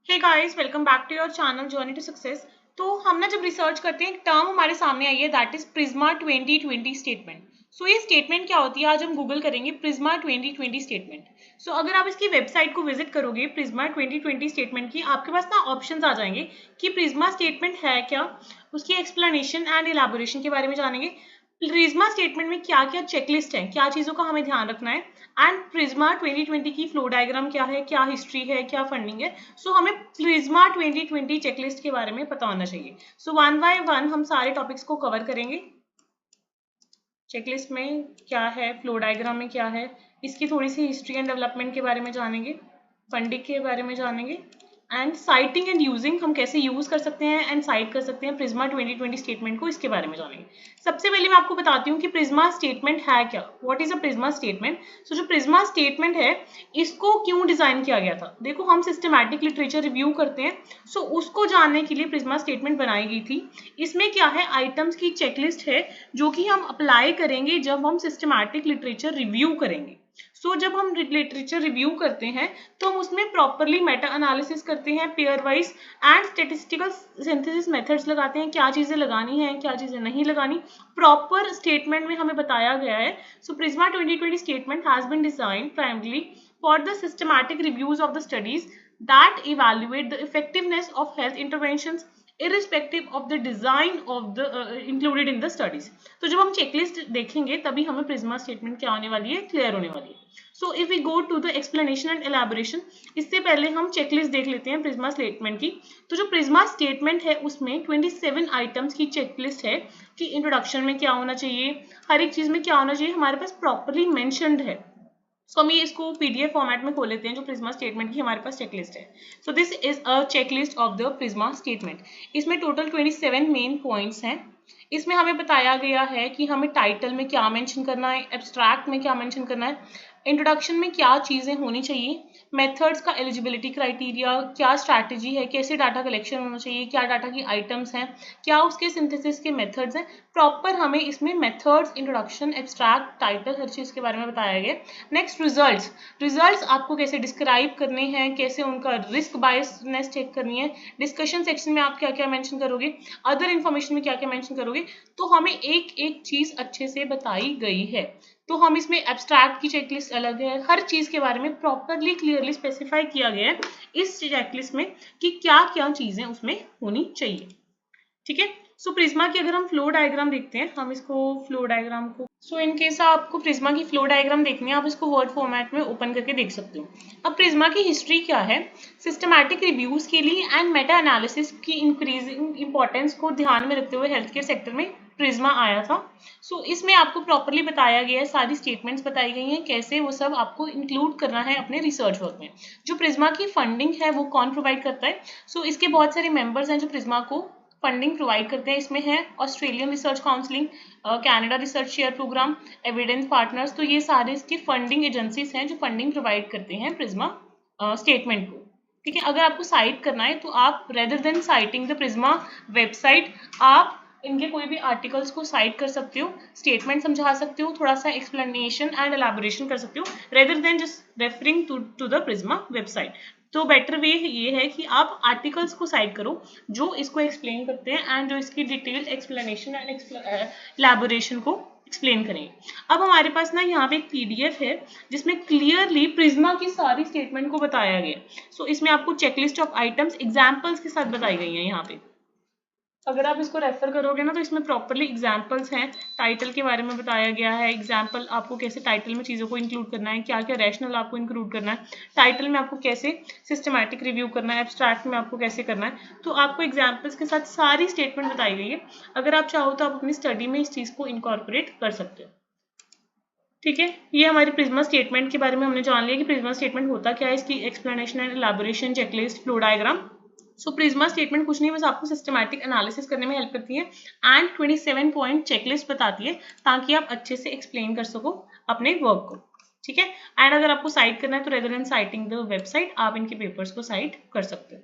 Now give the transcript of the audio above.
Hey guys, welcome back to your channel journey to success. तो हम ना जब रिसर्च करते हैं एक टर्म हमारे सामने आई है दैट इज प्रिज्मा 2020 स्टेटमेंट। सो ये स्टेटमेंट क्या होती है आज हम गूगल करेंगे प्रिज्मा 2020 स्टेटमेंट। सो अगर आप इसकी वेबसाइट को विजिट करोगे प्रिज्मा 2020 स्टेटमेंट की, आपके पास ना ऑप्शंस आ जाएंगे कि प्रिज्मा स्टेटमेंट है क्या, उसकी एक्सप्लेनेशन एंड इलाबोरेशन के बारे में जानेंगे। प्रिज्मा स्टेटमेंट में क्या क्या चेकलिस्ट है, क्या चीज़ों का हमें ध्यान रखना है, एंड प्रिज्मा 2020 की फ्लो डायग्राम क्या है, क्या हिस्ट्री है, क्या फंडिंग है। सो हमें प्रिज्मा 2020 चेकलिस्ट के बारे में पता होना चाहिए। सो वन बाय वन हम सारे टॉपिक्स को कवर करेंगे। चेकलिस्ट में क्या है, फ्लो डायग्राम में क्या है, इसकी थोड़ी सी हिस्ट्री एंड डेवलपमेंट के बारे में जानेंगे, फंडिंग के बारे में जानेंगे, एंड साइटिंग एंड यूजिंग हम कैसे यूज कर सकते हैं एंड साइट कर सकते हैं प्रिज्मा 2020 स्टेटमेंट को, इसके बारे में जानेंगे। सबसे पहले मैं आपको बताती हूँ कि प्रिज्मा स्टेटमेंट है क्या, what is a PRISMA statement. So जो प्रिज्मा स्टेटमेंट है इसको क्यों डिजाइन किया गया था, देखो हम सिस्टमैटिक लिटरेचर रिव्यू करते हैं, सो उसको जानने के लिए प्रिज्मा स्टेटमेंट बनाई गई थी। इसमें क्या है, आइटम्स की चेकलिस्ट है जो कि हम अप्लाई करेंगे जब हम सिस्टमैटिक लिटरेचर रिव्यू करेंगे। सो जब हम लिटरेचर रिव्यू करते हैं तो हम उसमें प्रॉपरली मेटा एनालिसिस करते हैं, pair wise and statistical synthesis methods लगाते हैं, क्या चीजें लगानी है क्या चीजें नहीं लगानी, प्रॉपर स्टेटमेंट में हमें बताया गया है। So PRISMA 2020 statement has been designed primarily for the systematic reviews of the studies that evaluate the effectiveness of health interventions irrespective of the design of the included in the studies। तो जब हम checklist देखेंगे तभी हमें Prisma statement क्या होने वाली है, क्लियर होने वाली है। So if we go to the explanation and elaboration, इससे पहले हम चेकलिस्ट देख लेते हैं प्रिज्मा स्टेटमेंट की। तो जो प्रिज्मा स्टेटमेंट है उसमें 27 आइटम्स की चेकलिस्ट है कि इंट्रोडक्शन में क्या होना चाहिए, हर एक चीज में क्या होना चाहिए, हमारे पास प्रॉपरली मेंशन्ड है। सो हम ये इसको पीडीएफ फॉर्मेट में खोल लेते हैं जो प्रिज्मा स्टेटमेंट की हमारे पास चेकलिस्ट है। So this is a checklist of the Prisma statement. इसमें टोटल 27 मेन पॉइंट्स हैं। इसमें हमें बताया गया है कि हमें टाइटल में क्या मेंशन करना है, एब्स्ट्रैक्ट में क्या मेंशन करना है, इंट्रोडक्शन में क्या चीज़ें होनी चाहिए, मेथड्स का एलिजिबिलिटी क्राइटेरिया, क्या स्ट्रैटेजी है, कैसे डाटा कलेक्शन होना चाहिए, क्या डाटा की आइटम्स हैं, क्या उसके सिंथेसिस के मेथड्स हैं। प्रॉपर हमें इसमें मेथड्स, इंट्रोडक्शन, एब्स्ट्रैक्ट, टाइटल, हर चीज़ के बारे में बताया गया। नेक्स्ट रिजल्ट्स आपको कैसे डिस्क्राइब करने हैं, कैसे उनका रिस्क बायसनेस चेक करनी है, डिस्कशन सेक्शन में आप क्या क्या मेंशन करोगे, अदर इन्फॉर्मेशन में क्या क्या मेंशन करोगे, तो हमें एक एक चीज़ अच्छे से बताई गई है। तो हम इसमें एब्स्ट्रैक्ट की चेकलिस्ट अलग है, हर चीज के बारे में प्रॉपरली क्लियरली स्पेसिफाई किया गया है इस चेकलिस्ट में कि क्या क्या चीजें उसमें होनी चाहिए। ठीक है। सो प्रिज्मा की अगर हम फ्लो डायग्राम देखते हैं, हम इसको फ्लो डायग्राम को, सो इन केस आपको प्रिज्मा की फ्लो डायग्राम देखनी है, आप इसको वर्ड फॉर्मेट में ओपन करके देख सकते हो। अब प्रिज्मा की हिस्ट्री क्या है, सिस्टमैटिक रिव्यूज के लिए एंड मेटा एनालिसिस की इंक्रीजिंग इंपॉर्टेंस को ध्यान में रखते हुए हेल्थ केयर सेक्टर में प्रिज्मा आया था। सो इसमें आपको प्रॉपरली बताया गया है, सारी स्टेटमेंट्स बताई गई हैं, कैसे वो सब आपको इंक्लूड करना है अपने रिसर्च वर्क में। जो प्रिज्मा की फंडिंग है वो कौन प्रोवाइड करता है, सो इसके बहुत सारे मेंबर्स हैं जो प्रिज्मा को फंडिंग प्रोवाइड करते हैं। इसमें है Australian research counselling, Canada research share programme, evidence partners. तो ये सारे इसके फंडिंग एजेंसीज हैं जो फंडिंग प्रोवाइड करते हैं प्रिज्मा स्टेटमेंट को। ठीक है। अगर आपको साइट करना है तो आप rather than citing the PRISMA website, आप इनके कोई भी आर्टिकल्स को साइट कर सकते हो, स्टेटमेंट समझा सकते हो, थोड़ा सा एक्सप्लेनेशन एंड एलैबोरेशन कर सकते हो, rather than just referring to the PRISMA website. तो बेटर वे ये है कि आप आर्टिकल्स को साइट करो जो इसको एक्सप्लेन करते हैं एंड जो इसकी डिटेल्ड एक्सप्लेनेशन एंड एलैबोरेशन को एक्सप्लेन करेंगे। अब हमारे पास ना यहाँ पे एक पीडीएफ है जिसमें क्लियरली प्रिज्मा की सारी स्टेटमेंट को बताया गया। सो इसमें आपको चेकलिस्ट ऑफ आइटम्स एग्जाम्पल्स के साथ बताई गई हैं। यहाँ पे अगर आप इसको रेफर करोगे ना तो इसमें प्रॉपरली एग्जाम्पल्स हैं, टाइटल के बारे में बताया गया है, एग्जाम्पल आपको कैसे टाइटल में चीज़ों को इंक्लूड करना है, क्या क्या रैशनल आपको इंक्लूड करना है, टाइटल में आपको कैसे सिस्टमैटिक रिव्यू करना है, एब्स्ट्रैक्ट में आपको कैसे करना है। तो आपको एग्जाम्पल्स के साथ सारी स्टेटमेंट बताई गई है। अगर आप चाहो तो आप अपनी स्टडी में इस चीज़ को इनकॉर्पोरेट कर सकते हो। ठीक है। ये हमारी प्रिज्मा स्टेटमेंट के बारे में हमने जान लिया कि प्रिज्मा स्टेटमेंट होता क्या है, इसकी explanation and elaboration, checklist, flow diagram. So PRISMA statement कुछ नहीं, बस आपको सिस्टमैटिक एनालिसिस करने में हेल्प करती है एंड 27 पॉइंट चेकलिस्ट बताती है ताकि आप अच्छे से एक्सप्लेन कर सको अपने वर्क को। ठीक है। एंड अगर आपको साइट करना है तो rather than citing the website, आप इनके पेपर्स को साइट कर सकते हो।